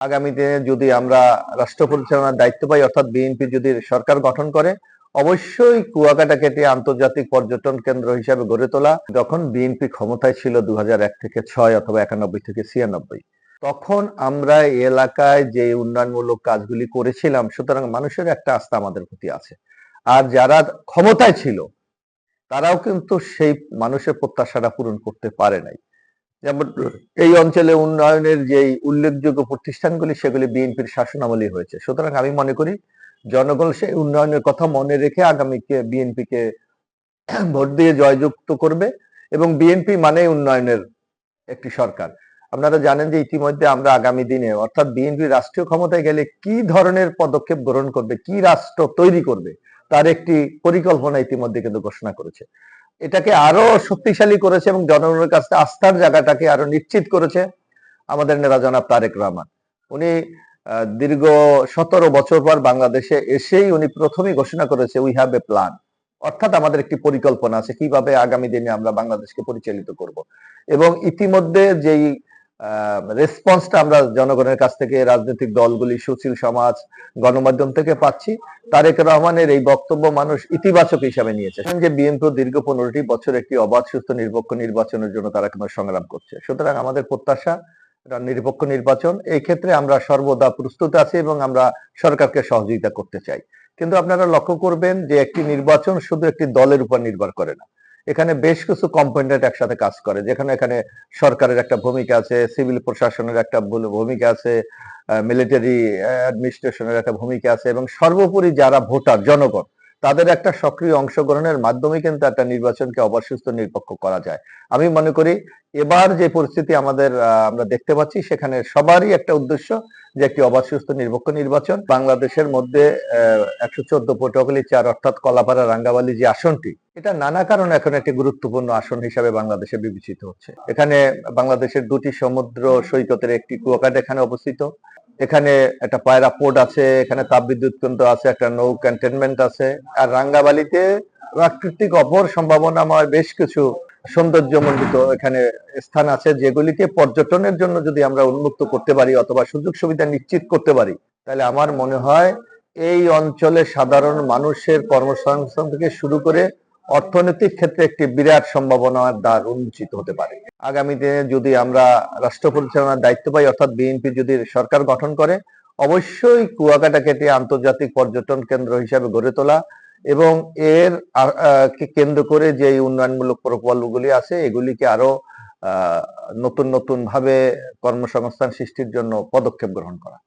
আগামীতে যদি আমরা রাষ্ট্র পরিচালনার দায়িত্ব পাই, অর্থাৎ বিএনপি যদি সরকার গঠন করে, অবশ্যই কুয়াকাটাকে আন্তর্জাতিক পর্যটন কেন্দ্র হিসাবে গড়ে তোলা। যখন বিএনপি ক্ষমতায় ছিল 2001 থেকে 6 অথবা 91 থেকে 96, তখন আমরা এই এলাকায় যে উন্নয়নমূলক কাজগুলি করেছিলাম, সুতরাং মানুষের একটা আস্থা আমাদের প্রতি আছে। আর যারা ক্ষমতায় ছিল তারাও কিন্তু সেই মানুষের প্রত্যাশাটা পূরণ করতে পারে নাই। যেমন এই অঞ্চলে উন্নয়নের যে উল্লেখযোগ্য প্রতিষ্ঠানগুলি, সেগুলি বিএনপির শাসনামলে হয়েছে। সুতরাং আমি মনে করি জনগণ সেই উন্নয়নের কথা মনে রেখে আগামীকে বিএনপিকে ভোট দিয়ে জয়যুক্ত করবে, এবং বিএনপি মানে উন্নয়নের একটি সরকার। আপনারা জানেন যে ইতিমধ্যে আমরা আগামী দিনে, অর্থাৎ বিএনপি রাষ্ট্রীয় ক্ষমতায় গেলে কি ধরনের পদক্ষেপ গ্রহণ করবে, কি রাষ্ট্র তৈরি করবে, তার একটি পরিকল্পনা ইতিমধ্যে কিন্তু ঘোষণা করেছে। এটাকে আরো শক্তিশালী করেছে এবং জনগণের কাছে আস্থার জায়গাটাকে আরো নিশ্চিত করেছে আমাদের নেতা জনাব তারেক রহমান। উনি দীর্ঘ 17 বছর পর বাংলাদেশে এসেই উনি প্রথমেই ঘোষণা করেছে উই হ্যাভ এ প্ল্যান, অর্থাৎ আমাদের একটি পরিকল্পনা আছে কিভাবে আগামী দিনে আমরা বাংলাদেশকে পরিচালিত করব। এবং ইতিমধ্যে যেই রেসপন্সটা আমরা জনগণের কাছ থেকে, রাজনৈতিক দলগুলি, সুশীল সমাজ, গণমাধ্যম থেকে পাচ্ছি, তারেক রহমানের এই বক্তব্য মানুষ ইতিবাচক হিসাবে নিয়েছে। যে বিএনপি দীর্ঘ 15টি বছর একটি অবাধ, সুস্থ, নিরপেক্ষ নির্বাচনের জন্য তারা কিন্তু সংগ্রাম করছে। সুতরাং আমাদের প্রত্যাশা নিরপেক্ষ নির্বাচন। এই ক্ষেত্রে আমরা সর্বদা প্রস্তুত আছি এবং আমরা সরকারকে সহযোগিতা করতে চাই। কিন্তু আপনারা লক্ষ্য করবেন যে একটি নির্বাচন শুধু একটি দলের উপর নির্ভর করে না, এখানে বেশ কিছু কম্পোনেন্ট একসাথে কাজ করে। যেখানে এখানে সরকারের একটা ভূমিকা আছে, সিভিল প্রশাসনের একটা ভূমিকা আছে, মিলিটারি অ্যাডমিনিস্ট্রেশনের একটা ভূমিকা আছে, এবং সর্বোপরি যারা ভোটার, জনগণ, তাদের একটা সক্রিয় অংশগ্রহণের মাধ্যমে কিন্তু একটা নির্বাচনকে অবাধ, সুস্থ, নিরপেক্ষ করা যায়। আমি মনে করি এবার যে পরিস্থিতি আমাদের আমরা দেখতে পাচ্ছি, সেখানে সবারই একটা উদ্দেশ্য যে একটি অবাধ, সুস্থ, নিরপেক্ষ নির্বাচন। বাংলাদেশের মধ্যে 114 পটুয়াখালী 4 অর্থাৎ কলাপাড়া রাঙ্গাবালী যে আসনটি, এটা নানা কারণে এখন একটি গুরুত্বপূর্ণ আসন হিসাবে বাংলাদেশে বিবেচিত হচ্ছে। এখানে বাংলাদেশের দুটি সমুদ্র সৈকতের একটি কুয়াকাটা এখানে অবস্থিত। এখানে একটা পায়রা পোর্ট আছে, এখানে তাপবিদ্যুৎ কেন্দ্র আছে, একটা নৌ ক্যান্টনমেন্ট আছে। আর রাঙ্গাবালিতে প্রাকৃতিক অপর সম্ভাবনাময় বেশ কিছু সৌন্দর্যমণ্ডিত এখানে স্থান আছে, যেগুলিকে পর্যটনের জন্য যদি আমরা উন্মুক্ত করতে পারি অথবা সুযোগ সুবিধা নিশ্চিত করতে পারি, তাহলে আমার মনে হয় এই অঞ্চলে সাধারণ মানুষের কর্মসংস্থান থেকে শুরু করে অর্থনৈতিক ক্ষেত্রে একটি বিরাট সম্ভাবনার দ্বার উন্মোচিত হতে পারে। আগামীতে যদি আমরা রাষ্ট্র পরিচালনার দায়িত্ব পাই, অর্থাৎ বিএনপি যদি সরকার গঠন করে, অবশ্যই কুয়াকাটাকে আন্তর্জাতিক পর্যটন কেন্দ্র হিসাবে গড়ে তোলা এবং এর কে কেন্দ্র করে যে উন্নয়নমূলক প্রকল্পগুলি আছে, এগুলিকে আরো নতুন নতুন ভাবে কর্মসংস্থান সৃষ্টির জন্য পদক্ষেপ গ্রহণ করা।